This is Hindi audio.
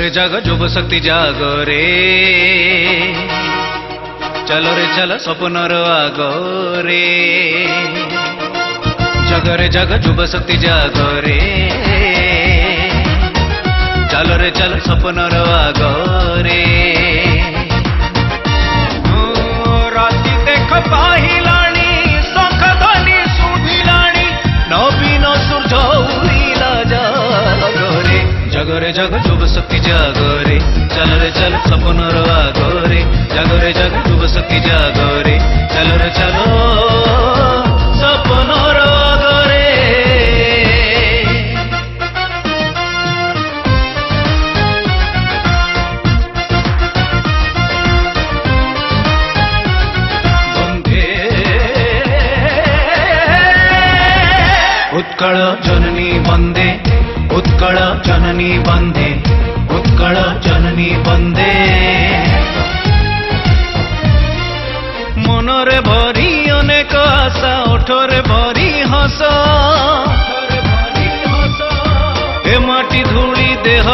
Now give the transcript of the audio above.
जाग जुब शक्ति जागो रे, चलो रे चल स्वप्नर आगो रे। जगरे जग जुब शक्ति जागो रे, चलो रे चल स्वप्नर आगो रे। राति देख पाहिलाणी शंख ध्वनि शुभिलाणी, नवीन सूर्य उइला जागो रे। जगरे जग जुब शक्ति जागो रे, चल रे चल स्वप्नर आगो रे। जगरे जग जुब शक्ति जागो रे, चलो रे चलो स्वप्नर आगो रे। उत्कल जननी वंदे, उत्कल जननी वंदे, उत्कल जननी वंदे। मनरे भरी अनेक आशा, ओठरे भरी हस, ए माटी धूली देह